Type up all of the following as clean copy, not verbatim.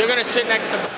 They're going to sit next to...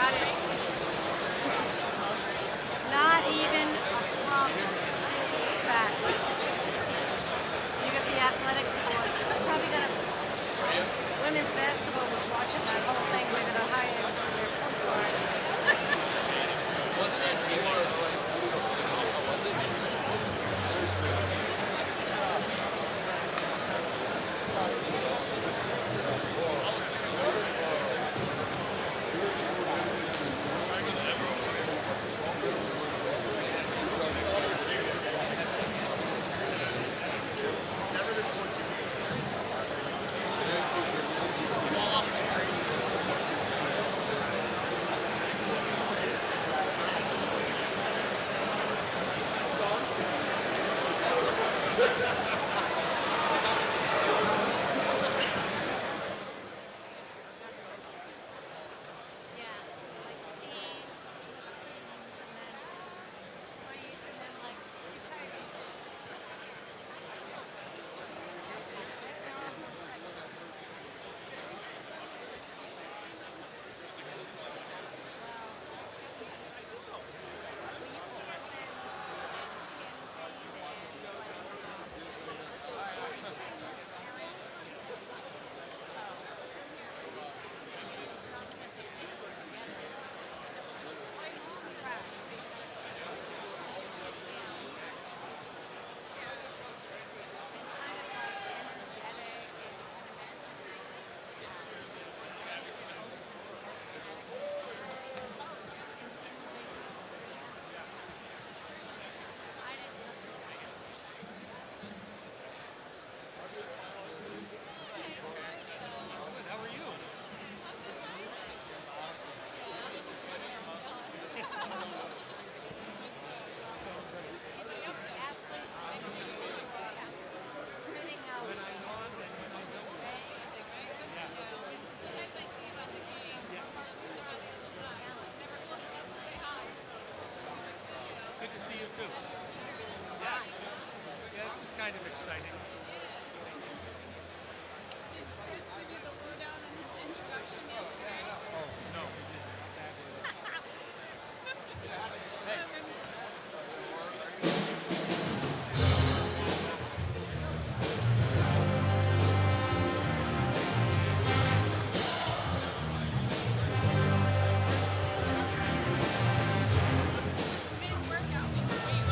got it. Not even a crumb back. You get the athletics award. Probably gonna. Women's basketball was watching that whole thing. We're gonna hire them for their point guard. Wasn't it? Good to see you too. Yeah. Yes, it's kind of exciting. Did Chris give you the lowdown on his introduction yesterday? Oh, no, we didn't. Just mid-workout, we can wait.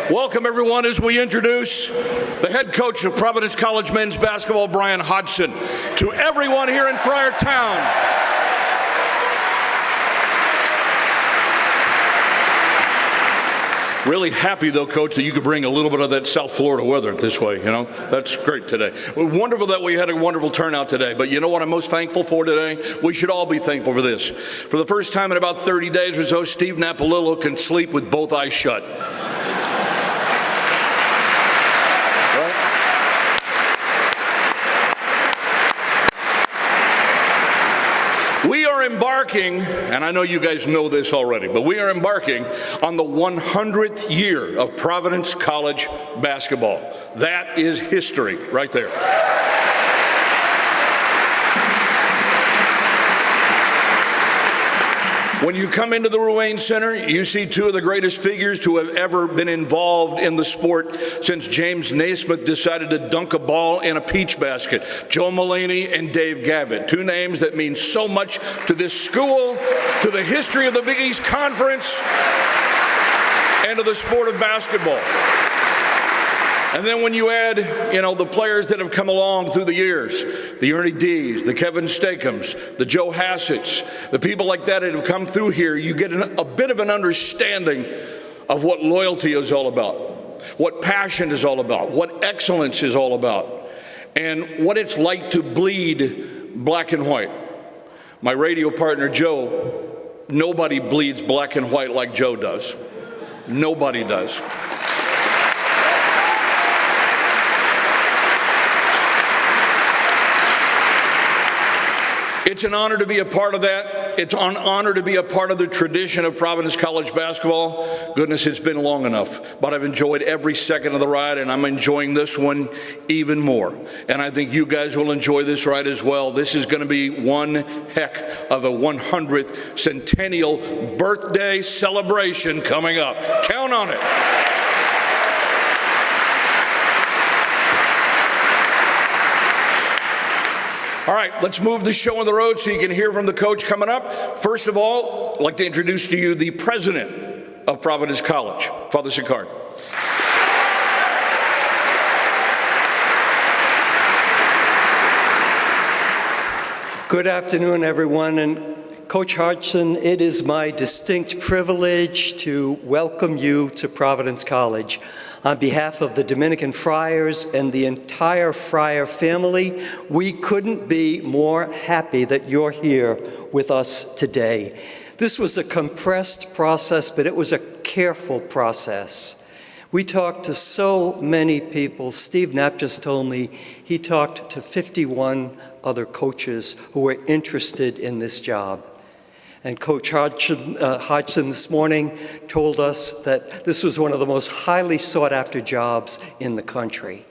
Welcome, everyone, as we introduce the head coach of Providence College men's basketball, Bryan Hodgson, to everyone here in Friartown. Really happy, though, Coach, that you could bring a little bit of that South Florida weather this way, That's great today. Wonderful that we had a wonderful turnout today, but you know what I'm most thankful for today? We should all be thankful for this. For the first time in about 30 days or so, Steve Napolillo can sleep with both eyes shut. We are embarking, and I know you guys know this already, but we are embarking on the 100th year of Providence College basketball. That is history right there. When you come into the Ruane Center, you see two of the greatest figures to have ever been involved in the sport since James Naismith decided to dunk a ball in a peach basket. Joe Mullaney and Dave Gavitt, two names that mean so much to this school, to the history of the Big East Conference, and to the sport of basketball. And then when you add, the players that have come along through the years, the Ernie Dees, the Kevin Steakums, the Joe Hassets, the people like that have come through here, you get a bit of an understanding of what loyalty is all about, what passion is all about, what excellence is all about, and what it's like to bleed black and white. My radio partner, Joe, nobody bleeds black and white like Joe does. Nobody does. It's an honor to be a part of that. It's an honor to be a part of the tradition of Providence College basketball. Goodness, it's been long enough, but I've enjoyed every second of the ride, and I'm enjoying this one even more. And I think you guys will enjoy this ride as well. This is going to be one heck of a 100th centennial birthday celebration coming up. Count on it. All right, let's move the show on the road so you can hear from the coach coming up. First of all, I'd like to introduce to you the president of Providence College, Father Sicard. Good afternoon, everyone. And Coach Hodgson, it is my distinct privilege to welcome you to Providence College. On behalf of the Dominican Friars and the entire Friar family, we couldn't be more happy that you're here with us today. This was a compressed process, but it was a careful process. We talked to so many people. Steve Knapp just told me he talked to 51 other coaches who were interested in this job. And Coach Hodgson this morning told us that this was one of the most highly sought after jobs in the country.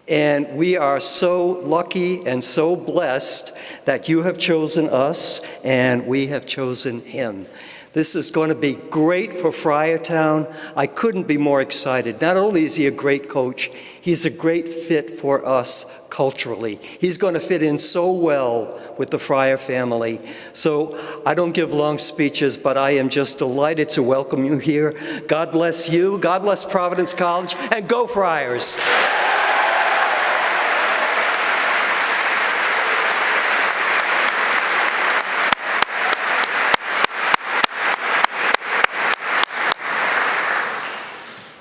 And we are so lucky and so blessed that you have chosen us and we have chosen him. This is going to be great for Friartown. I couldn't be more excited. Not only is he a great coach, he's a great fit for us culturally. He's going to fit in so well with the Friar family. So I don't give long speeches, but I am just delighted to welcome you here. God bless you. God bless Providence College, and go Friars.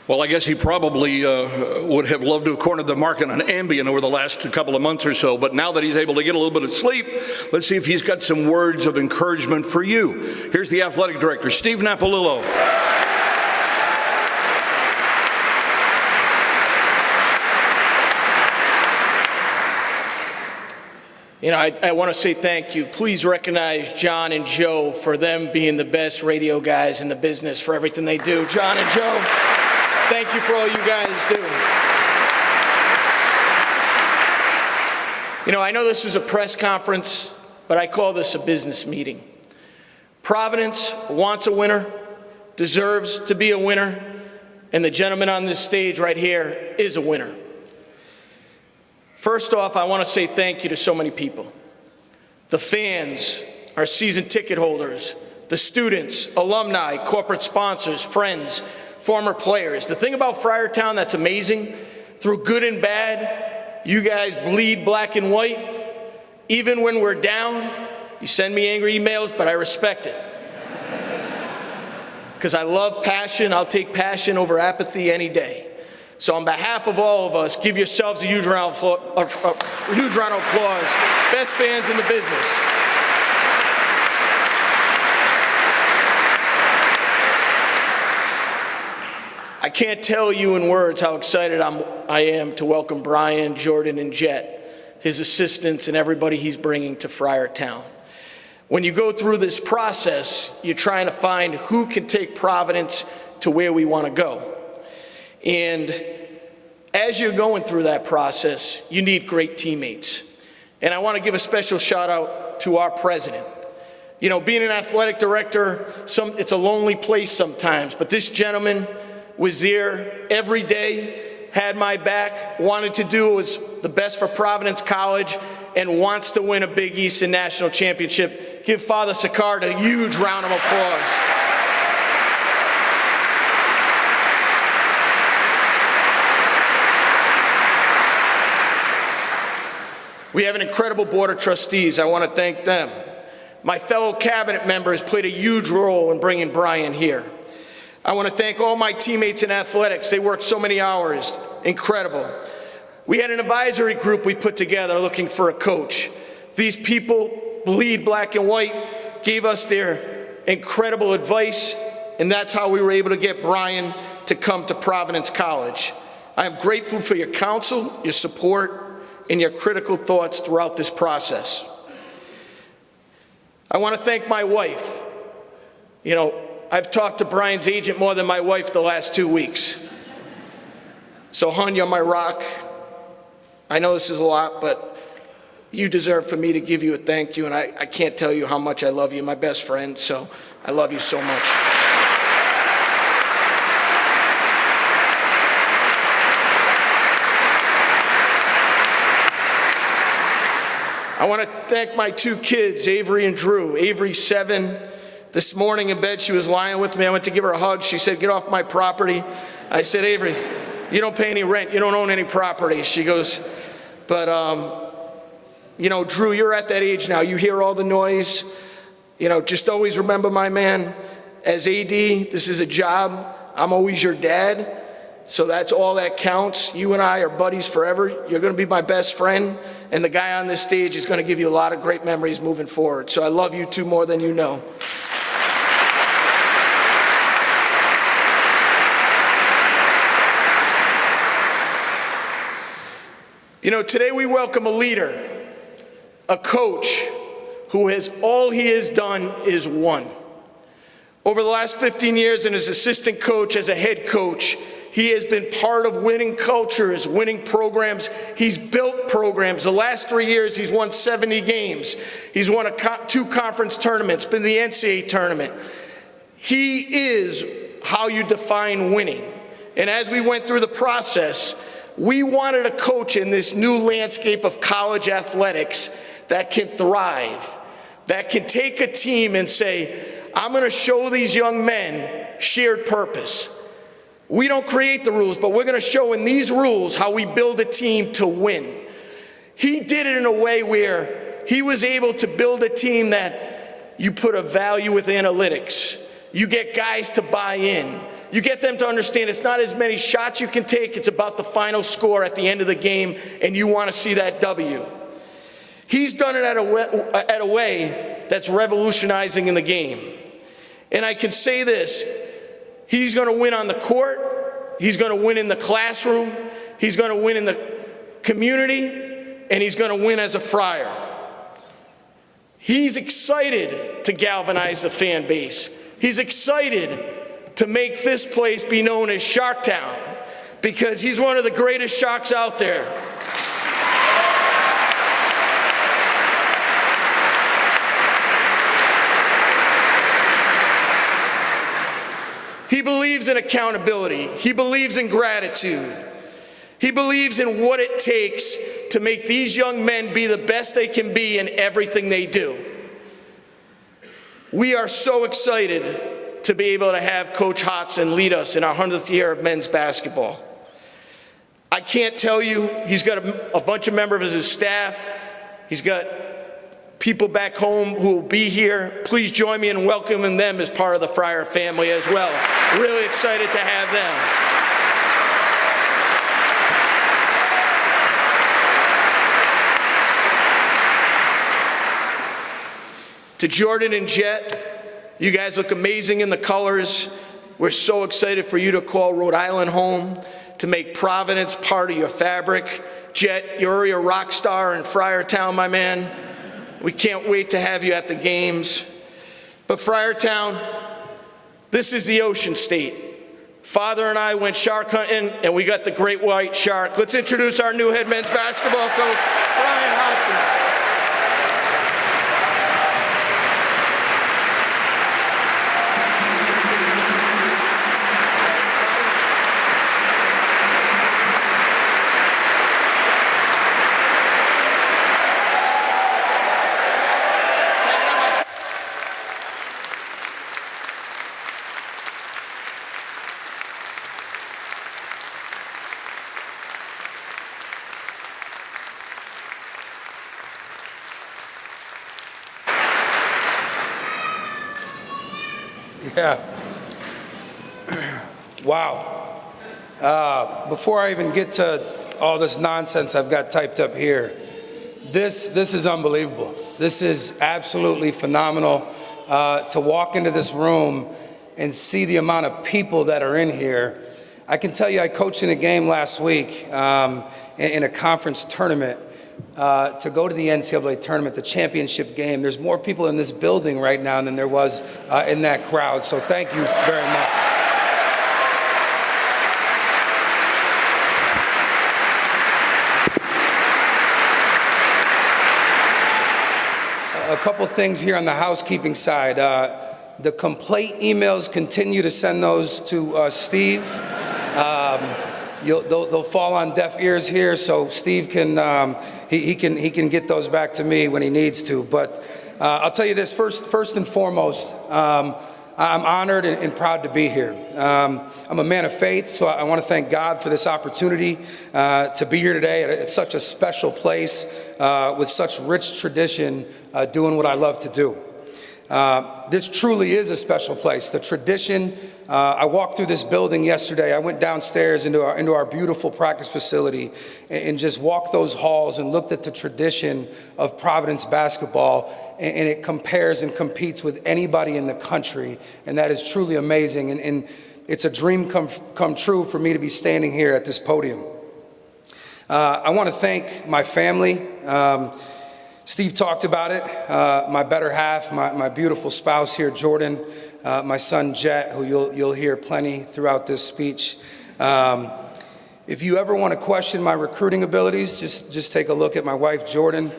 Well, I guess he probably would have loved to have cornered the market on Ambien over the last couple of months or so, but now that he's able to get a little bit of sleep, let's see if he's got some words of encouragement for you. Here's the Athletic Director, Steve Napolillo. I want to say thank you. Please recognize John and Joe for them being the best radio guys in the business for everything they do. John and Joe, thank you for all you guys do. I know this is a press conference, but I call this a business meeting. Providence wants a winner, deserves to be a winner, and the gentleman on this stage right here is a winner. First off, I want to say thank you to so many people. The fans, our season ticket holders, the students, alumni, corporate sponsors, friends former players. The thing about Friartown that's amazing, through good and bad, you guys bleed black and white. Even when we're down, you send me angry emails, but I respect it. Because I love passion. I'll take passion over apathy any day. So on behalf of all of us, give yourselves a huge round of applause. Best fans in the business. I can't tell you in words how excited I am to welcome Bryan, Jordan, and Jet, his assistants, and everybody he's bringing to Friartown. When you go through this process, you're trying to find who can take Providence to where we want to go. And as you're going through that process, you need great teammates. And I want to give a special shout out to our president. You know, being an athletic director, it's a lonely place sometimes, but this gentleman was there every day, had my back, wanted to do what was the best for Providence College, and wants to win a Big East and national championship. Give Father Sicard a huge round of applause. We have an incredible board of trustees. I want to thank them. My fellow cabinet members played a huge role in bringing Bryan here. I want to thank all my teammates in athletics. They worked so many hours. Incredible. We had an advisory group we put together looking for a coach. These people bleed black and white, gave us their incredible advice, and that's how we were able to get Bryan to come to Providence College. I am grateful for your counsel, your support, and your critical thoughts throughout this process. I want to thank my wife. You know, I've talked to Bryan's agent more than my wife the last 2 weeks. So, hon, you're my rock. I know this is a lot, but you deserve for me to give you a thank you, and I can't tell you how much I love you, my best friend, so I love you so much. I want to thank my 2 kids, Avery and Drew. Avery's 7. This morning in bed, she was lying with me. I went to give her a hug. She said, "Get off my property." I said, "Avery, you don't pay any rent. You don't own any property." She goes, "But, you know, Drew, you're at that age now. You hear all the noise. You know, just always remember, my man, as AD, this is a job. I'm always your dad. So that's all that counts. You and I are buddies forever. You're going to be my best friend. And the guy on this stage is going to give you a lot of great memories moving forward. So I love you 2 more than you know." You know, today we welcome a leader, a coach who has all he has done is won. Over the last 15 years and as assistant coach, as a head coach, he has been part of winning cultures, winning programs. He's built programs. The last 3 years, he's won 70 games. He's won 2 conference tournaments, been in the NCAA tournament. He is how you define winning. And as we went through the process, we wanted a coach in this new landscape of college athletics that can thrive, that can take a team and say, "I'm going to show these young men shared purpose. We don't create the rules, but we're going to show in these rules how we build a team to win." He did it in a way where he was able to build a team that you put a value with analytics. You get guys to buy in. You get them to understand it's not as many shots you can take, it's about the final score at the end of the game, and you want to see that W. He's done it at a way that's revolutionizing in the game. And I can say this, he's going to win on the court, he's going to win in the classroom, he's going to win in the community, and he's going to win as a Friar. He's excited to galvanize the fan base. He's excited to make this place be known as Sharktown, because he's one of the greatest sharks out there. He believes in accountability. He believes in gratitude. He believes in what it takes to make these young men be the best they can be in everything they do. We are so excited to be able to have Coach Hodgson lead us in our 100th year of men's basketball. I can't tell you, he's got a bunch of members of his staff. He's got people back home who will be here. Please join me in welcoming them as part of the Fryer family as well. Really excited to have them. To Jordan and Jet, you guys look amazing in the colors. We're so excited for you to call Rhode Island home, to make Providence part of your fabric. Jet, you're already a rock star in Friartown, my man. We can't wait to have you at the games. But Friartown, this is the Ocean State. Father and I went shark hunting, and we got the great white shark. Let's introduce our new head men's basketball coach, Bryan Hodgson. Yeah. Wow. Before I even get to all this nonsense I've got typed up here, this is unbelievable. This is absolutely phenomenal. To walk into this room and see the amount of people that are in here. I can tell you I coached in a game last week in a conference tournament. To go to the NCAA tournament, the championship game. There's more people in this building right now than there was in that crowd, so thank you very much. A couple things here on the housekeeping side. The complaint emails, continue to send those to Steve. They'll fall on deaf ears here, so Steve can he can get those back to me when he needs to. But I'll tell you this first and foremost, I'm honored and proud to be here. I'm a man of faith, so I want to thank God for this opportunity to be here today at such a special place with such rich tradition, doing what I love to do. This truly is a special place. The tradition, I walked through this building yesterday. I went downstairs into our beautiful practice facility and just walked those halls and looked at the tradition of Providence basketball, and it compares and competes with anybody in the country, and that is truly amazing. And it's a dream come true for me to be standing here at this podium. I want to thank my family. Steve talked about it, my better half, my beautiful spouse here, Jordan, my son, Jet, who you'll hear plenty throughout this speech. If you ever want to question my recruiting abilities, just take a look at my wife, Jordan.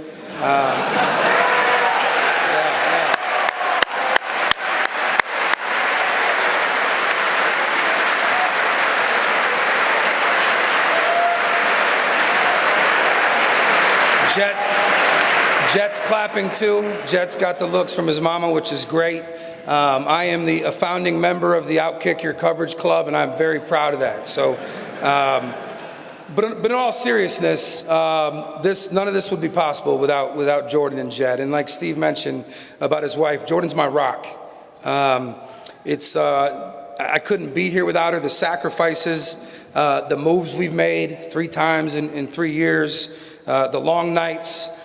Jet's clapping too. Jet's got the looks from his mama, which is great. I am a founding member of the Outkick Your Coverage Club, and I'm very proud of that. So, but in all seriousness, none of this would be possible without Jordan and Jet. And like Steve mentioned about his wife, Jordan's my rock. I couldn't be here without her. The sacrifices, the moves we've made 3 times in 3 years, the long nights.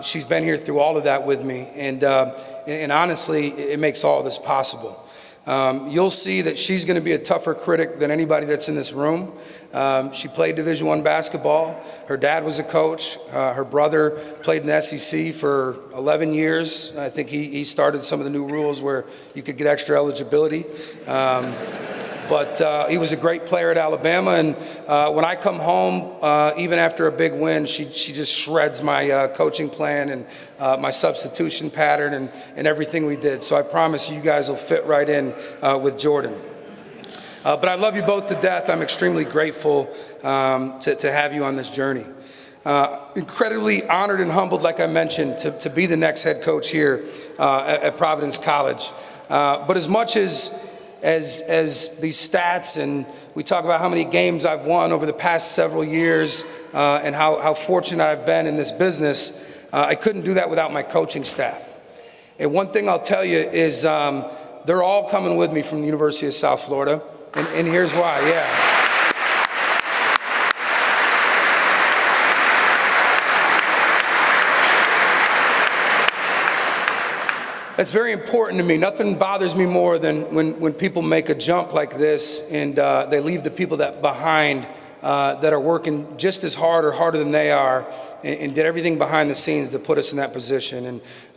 She's been here through all of that with me, and honestly, it makes all of this possible. You'll see that she's going to be a tougher critic than anybody that's in this room. She played Division I basketball. Her dad was a coach. Her brother played in the SEC for 11 years. I think he started some of the new rules where you could get extra eligibility. But he was a great player at Alabama, and when I come home, even after a big win, she just shreds my coaching plan and my substitution pattern and everything we did. So I promise you guys will fit right in with Jordan. But I love you both to death. I'm extremely grateful to have you on this journey. Incredibly honored and humbled, like I mentioned, to be the next head coach here at Providence College. But as much as as these stats, and we talk about how many games I've won over the past several years, and how fortunate I've been in this business, I couldn't do that without my coaching staff. And one thing I'll tell you is they're all coming with me from the University of South Florida, and here's why, yeah. That's very important to me. Nothing bothers me more than when people make a jump like this and they leave the people that behind that are working just as hard or harder than they are and did everything behind the scenes to put us in that position.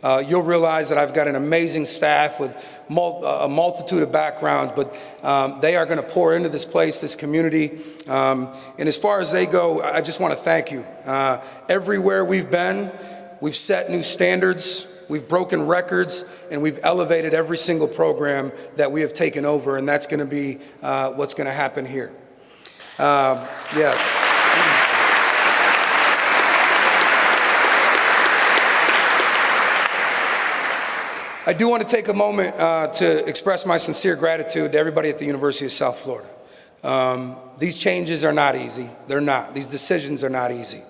And you'll realize that I've got an amazing staff with a multitude of backgrounds, but they are going to pour into this place, this community. And as far as they go, I just want to thank you. Everywhere we've been, we've set new standards. We've broken records, and we've elevated every single program that we have taken over, and that's going to be what's going to happen here. Yeah. I do want to take a moment to express my sincere gratitude to everybody at the University of South Florida. These changes are not easy. They're not. These decisions are not easy.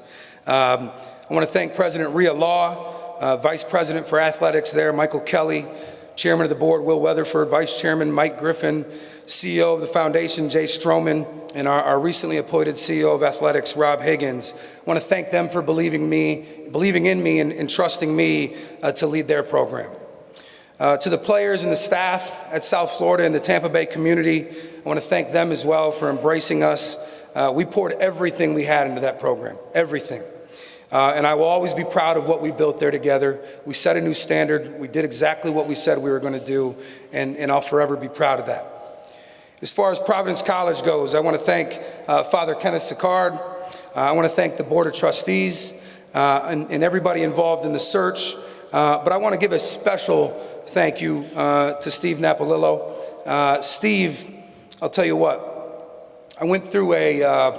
I want to thank President Rhea Law, Vice President for Athletics there, Michael Kelly, Chairman of the Board, Will Weatherford, Vice Chairman, Mike Griffin, CEO of the Foundation, Jay Stroman, and our recently appointed CEO of Athletics, Rob Higgins. I want to thank them for believing in me and trusting me to lead their program. To the players and the staff at South Florida and the Tampa Bay community, I want to thank them as well for embracing us. We poured everything we had into that program, everything. And I will always be proud of what we built there together. We set a new standard. We did exactly what we said we were going to do, and I'll forever be proud of that. As far as Providence College goes, I want to thank Father Kenneth Sicard. I want to thank the Board of Trustees and everybody involved in the search. But I want to give a special thank you to Steve Napolillo. Steve, I'll tell you what, I went through a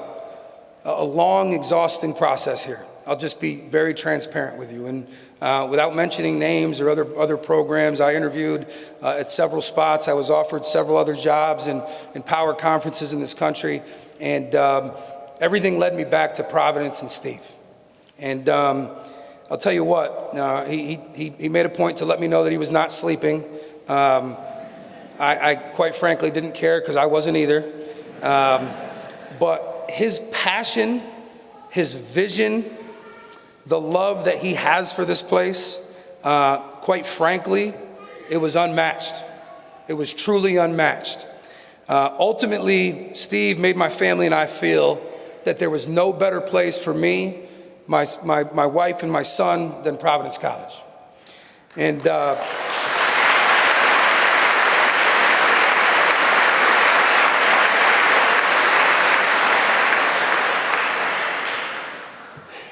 long, exhausting process here. I'll just be very transparent with you. And without mentioning names or other programs, I interviewed at several spots. I was offered several other jobs in power conferences in this country. And everything led me back to Providence and Steve. And I'll tell you what, he made a point to let me know that he was not sleeping. I quite frankly didn't care because I wasn't either. But his passion, his vision, the love that he has for this place, quite frankly, it was unmatched. It was truly unmatched. Ultimately, Steve made my family and I feel that there was no better place for me, my wife and my son than Providence College. And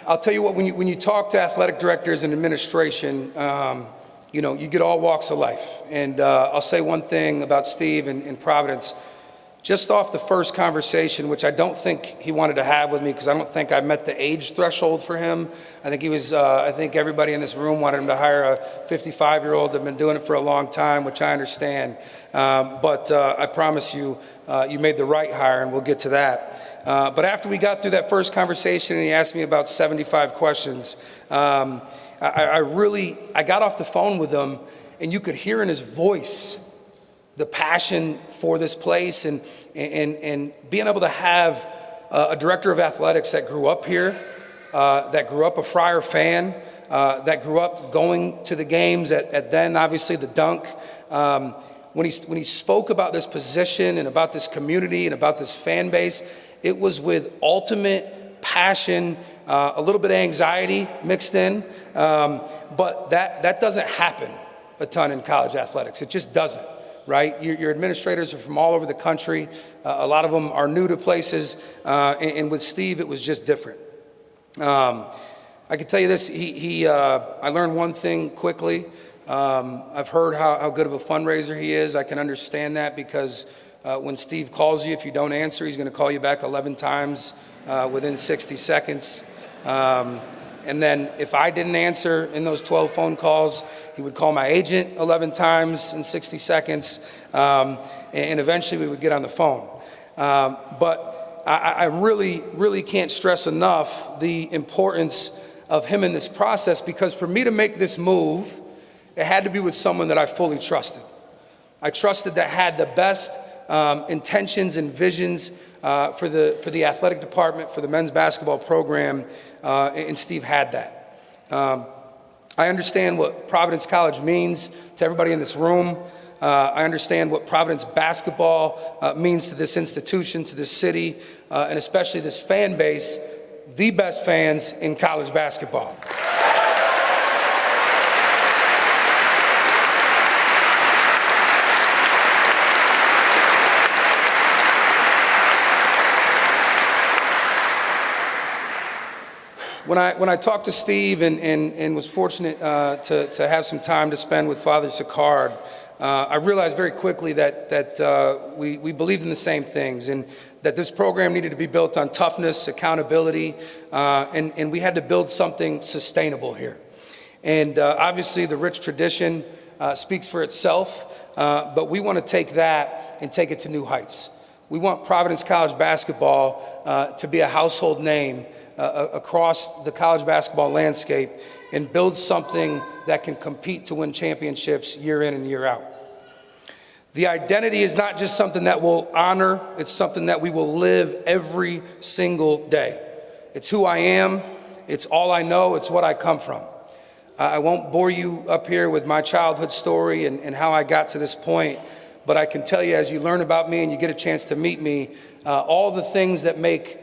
I'll tell you what, when you talk to athletic directors and administration, you get all walks of life. And I'll say one thing about Steve and Providence. Just off the first conversation, which I don't think he wanted to have with me because I don't think I met the age threshold for him. I think everybody in this room wanted him to hire a 55-year-old that's been doing it for a long time, which I understand. But I promise you, you made the right hire, and we'll get to that. But after we got through that first conversation and he asked me about 75 questions, I got off the phone with him, and you could hear in his voice the passion for this place and being able to have a director of athletics that grew up here, that grew up a Friar fan, that grew up going to the games at then obviously the Dunk. When he spoke about this position and about this community and about this fan base, it was with ultimate passion, a little bit of anxiety mixed in, but that doesn't happen a ton in college athletics. It just doesn't. Right? Your administrators are from all over the country. A lot of them are new to places. And with Steve, it was just different. I can tell you this, I learned one thing quickly. I've heard how good of a fundraiser he is. I can understand that because when Steve calls you, if you don't answer, he's going to call you back 11 times within 60 seconds. And then if I didn't answer in those 12 phone calls, he would call my agent 11 times in 60 seconds, and eventually we would get on the phone. But I really can't stress enough the importance of him in this process, because for me to make this move, it had to be with someone that I fully trusted. I trusted that had the best intentions and visions for the athletic department, for the men's basketball program, and Steve had that. I understand what Providence College means to everybody in this room. I understand what Providence basketball means to this institution, to this city, and especially this fan base, the best fans in college basketball. When I talked to Steve and was fortunate to have some time to spend with Father Sicard, I realized very quickly that we believed in the same things, and that this program needed to be built on toughness, accountability, and we had to build something sustainable here. And obviously the rich tradition speaks for itself, but we want to take that and take it to new heights. We want Providence College basketball to be a household name across the college basketball landscape, and build something that can compete to win championships year in and year out. The identity is not just something that we'll honor, it's something that we will live every single day. It's who I am, it's all I know, it's what I come from. I won't bore you up here with my childhood story and how I got to this point, but I can tell you, as you learn about me and you get a chance to meet me, all the things that make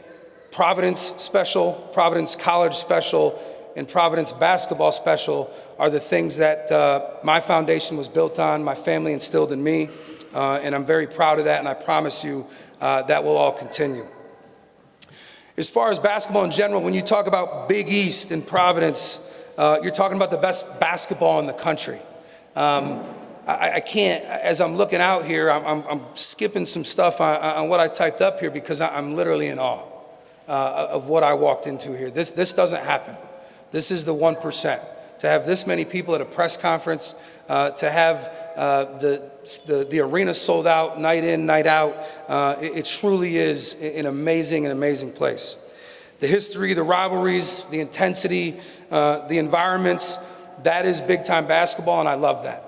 Providence special, Providence College special, and Providence basketball special are the things that my foundation was built on, my family instilled in me, and I'm very proud of that, and I promise you that will all continue. As far as basketball in general, when you talk about Big East and Providence, you're talking about the best basketball in the country. I can't, as I'm looking out here, I'm skipping some stuff on what I typed up here because I'm literally in awe of what I walked into here. This doesn't happen. This is the 1%. To have this many people at a press conference, to have the arena sold out night in, night out, it truly is an amazing place. The history, the rivalries, the intensity, the environments, that is big time basketball, and I love that.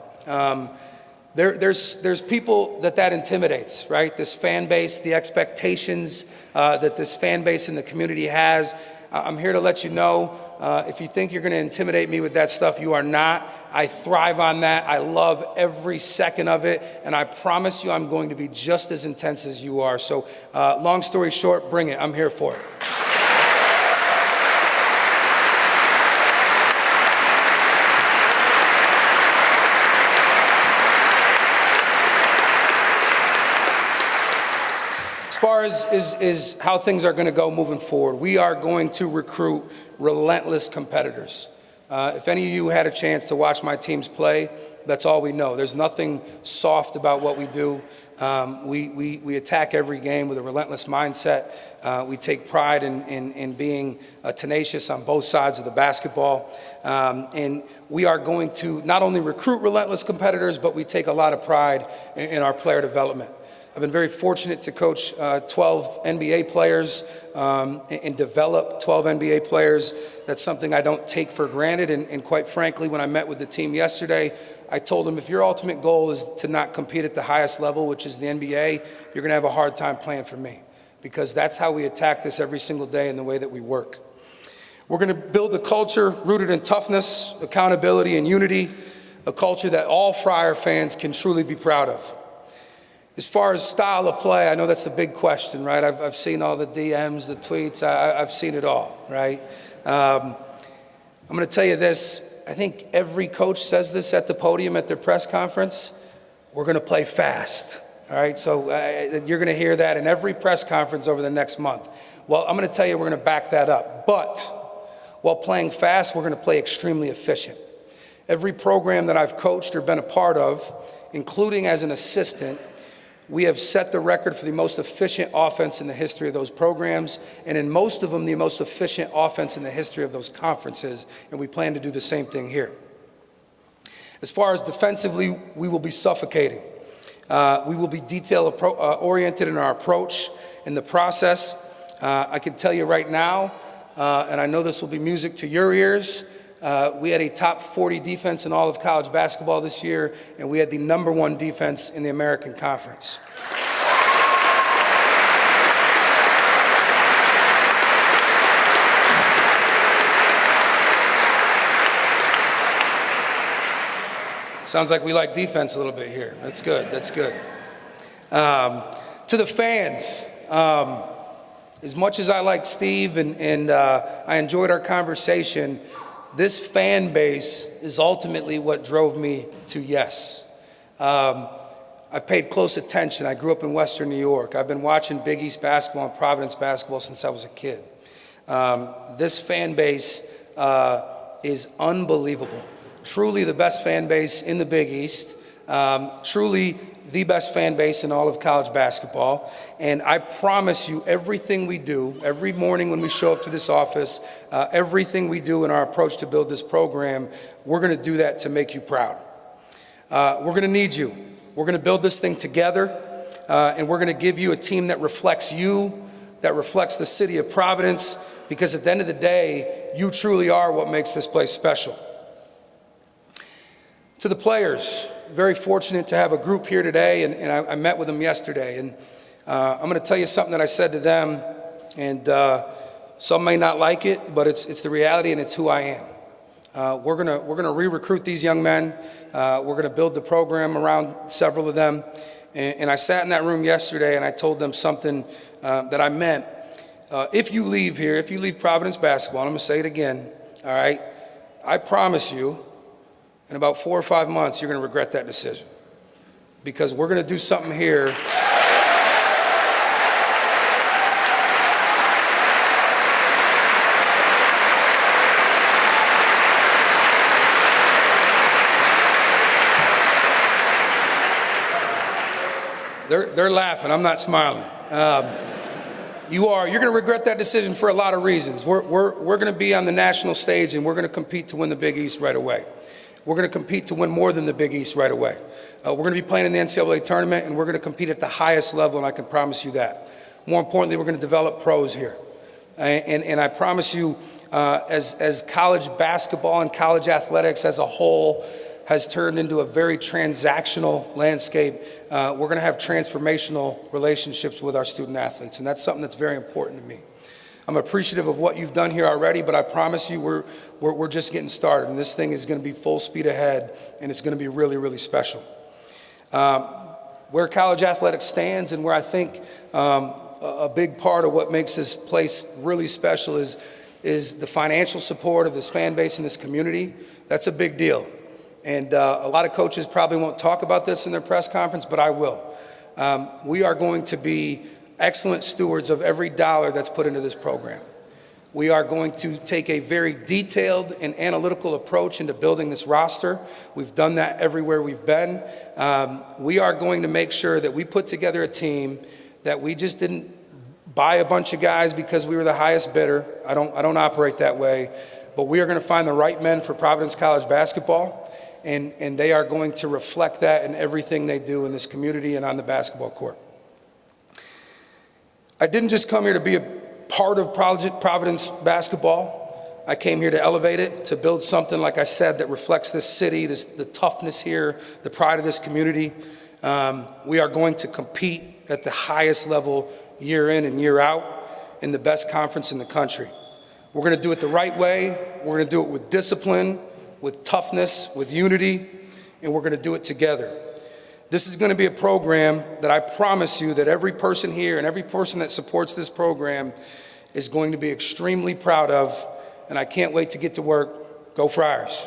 There's people that intimidates, right? This fan base, the expectations that this fan base in the community has. I'm here to let you know, if you think you're going to intimidate me with that stuff, you are not. I thrive on that. I love every second of it, and I promise you I'm going to be just as intense as you are. So long story short, bring it. I'm here for it. As far as how things are going to go moving forward, we are going to recruit relentless competitors. If any of you had a chance to watch my teams play, that's all we know. There's nothing soft about what we do. We attack every game with a relentless mindset. We take pride in being tenacious on both sides of the basketball. And we are going to not only recruit relentless competitors, but we take a lot of pride in our player development. I've been very fortunate to coach 12 NBA players and develop 12 NBA players. That's something I don't take for granted. And quite frankly, when I met with the team yesterday, I told them, if your ultimate goal is to not compete at the highest level, which is the NBA, you're going to have a hard time playing for me, because that's how we attack this every single day in the way that we work. We're going to build a culture rooted in toughness, accountability, and unity, a culture that all Friar fans can truly be proud of. As far as style of play, I know that's the big question, right? I've seen all the DMs, the tweets, I've seen it all, right? I'm going to tell you this. I think every coach says this at the podium at their press conference. We're going to play fast, all right? So you're going to hear that in every press conference over the next month. Well, I'm going to tell you we're going to back that up. But while playing fast, we're going to play extremely efficient. Every program that I've coached or been a part of, including as an assistant, We have set the record for the most efficient offense in the history of those programs, and in most of them, the most efficient offense in the history of those conferences, and we plan to do the same thing here. As far as defensively, we will be suffocating. We will be detail-oriented in our approach in the process. I can tell you right now, and I know this will be music to your ears, we had a top 40 defense in all of college basketball this year, and we had the #1 defense in the American Conference. Sounds like we like defense a little bit here. That's good, that's good. To the fans, as much as I like Steve and I enjoyed our conversation, this fan base is ultimately what drove me to yes. I paid close attention. I grew up in Western New York. I've been watching Big East basketball and Providence basketball since I was a kid. This fan base is unbelievable. Truly the best fan base in the Big East. Truly the best fan base in all of college basketball. And I promise you, everything we do, every morning when we show up to this office, everything we do in our approach to build this program, we're going to do that to make you proud. We're going to need you. We're going to build this thing together, and we're going to give you a team that reflects you, that reflects the city of Providence, because at the end of the day, you truly are what makes this place special. To the players, very fortunate to have a group here today, and I met with them yesterday, and I'm going to tell you something that I said to them, and some may not like it, but it's the reality and it's who I am. We're gonna re-recruit these young men. We're gonna build the program around several of them, and I sat in that room yesterday and I told them something that I meant. If you leave here, if you leave Providence basketball, and I'm gonna say it again, all right, I promise you, in about 4 or 5 months, you're going to regret that decision, because we're going to do something here. They're laughing. I'm not smiling. You're going to regret that decision for a lot of reasons. We're going to be on the national stage, and we're going to compete to win the Big East right away. We're going to compete to win more than the Big East right away. We're going to be playing in the NCAA tournament, and we're going to compete at the highest level, and I can promise you that. More importantly, we're going to develop pros here. And I promise you, as college basketball and college athletics as a whole has turned into a very transactional landscape, we're going to have transformational relationships with our student athletes, and that's something that's very important to me. I'm appreciative of what you've done here already, but I promise you we're just getting started, and this thing is going to be full speed ahead, and it's going to be really, really special. Where college athletics stands, and where I think a big part of what makes this place really special is the financial support of this fan base and this community. That's a big deal, and a lot of coaches probably won't talk about this in their press conference, but I will. We are going to be excellent stewards of every dollar that's put into this program. We are going to take a very detailed and analytical approach into building this roster. We've done that everywhere we've been. We are going to make sure that we put together a team that we just didn't buy a bunch of guys because we were the highest bidder. I don't operate that way, but we are going to find the right men for Providence College basketball, and they are going to reflect that in everything they do in this community and on the basketball court. I didn't just come here to be a part of Providence basketball. I came here to elevate it, to build something, like I said, that reflects this city, the toughness here, the pride of this community. We are going to compete at the highest level year in and year out in the best conference in the country. We're going to do it the right way. We're going to do it with discipline, with toughness, with unity, and we're going to do it together. This is going to be a program that I promise you that every person here and every person that supports this program is going to be extremely proud of, and I can't wait to get to work. Go Friars.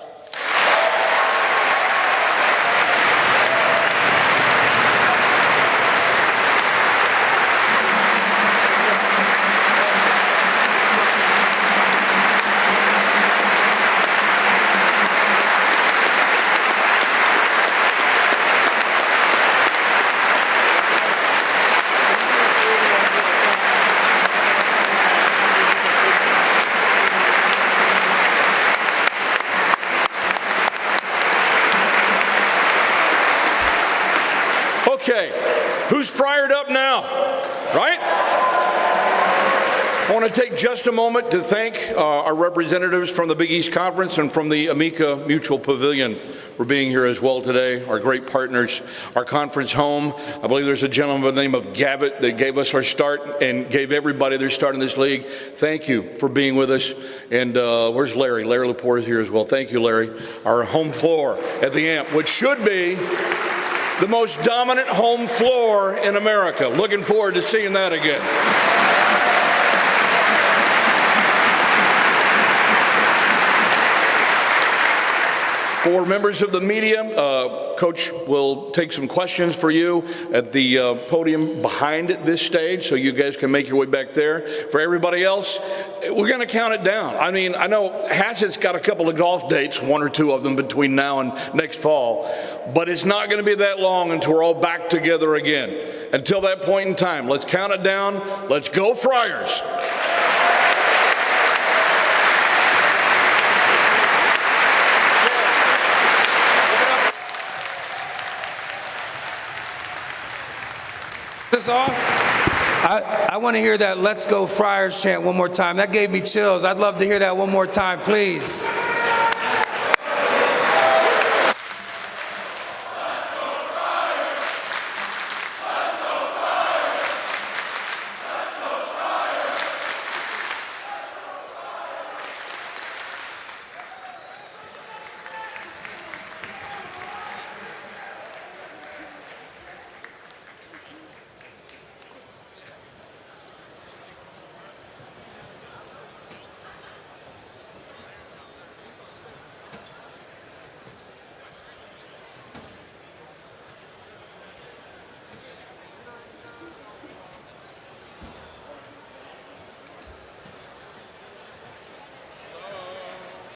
I want to take just a moment to thank our representatives from the Big East Conference and from the Amica Mutual Pavilion for being here as well today, our great partners, our conference home. I believe there's a gentleman by the name of Gavitt that gave us our start and gave everybody their start in this league. Thank you for being with us. And where's Larry? Larry Lepore is here as well. Thank you, Larry. Our home floor at the AMP, which should be the most dominant home floor in America. Looking forward to seeing that again. For members of the media, Coach will take some questions for you at the podium behind this stage, so you guys can make your way back there. For everybody else, we're going to count it down. I mean, I know Hassett's got a couple of golf dates, one or two of them between now and next fall, but it's not going to be that long until we're all back together again. Until that point in time, let's count it down. Let's go Friars. This off? I want to hear that "Let's Go Friars" chant one more time. That gave me chills. I'd love to hear that one more time, please.